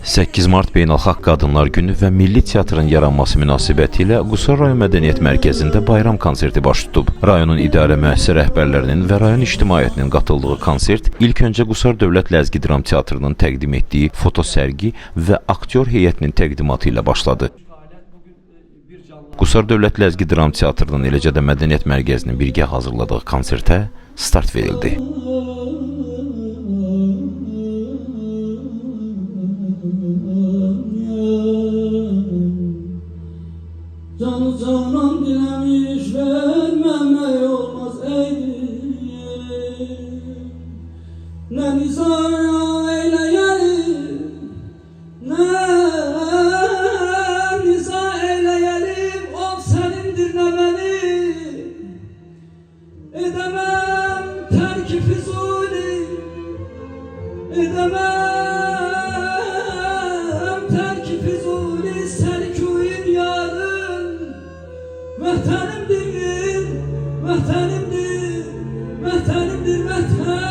8 Mart Beynəlxalq Qadınlar Günü və Milli Teatrın yaranması münasibətilə Qusar rayon Mədəniyyət Mərkəzində bayram konserti baş tutub. Rayonun idarə müəssisə rəhbərlərinin və rayon ictimaiyyətinin qatıldığı konsert ilk öncə Qusar Dövlət Ləzgi Dram Teatrının təqdim etdiyi foto sərgi və aktyor heyətinin təqdimatı ilə başladı. Qusar Dövlət Ləzgi Dram Teatrının, eləcə də Mədəniyyət Mərkəzinin birgə hazırladığı konsertə start verildi. Canı canan dilemiş vermemek olmaz eydir. Ne nizaya eyleyelim, ne niza eyleyelim, o senindir ne benim. Edemem terk-i fizuli, edemem terk-i fizuli, serkûin yarın. Vətənimdir, vətənimdir, vətənimdir, vətənim.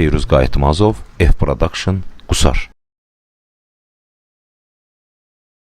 Feyruz Qayıtmazov, F Production, Qusar.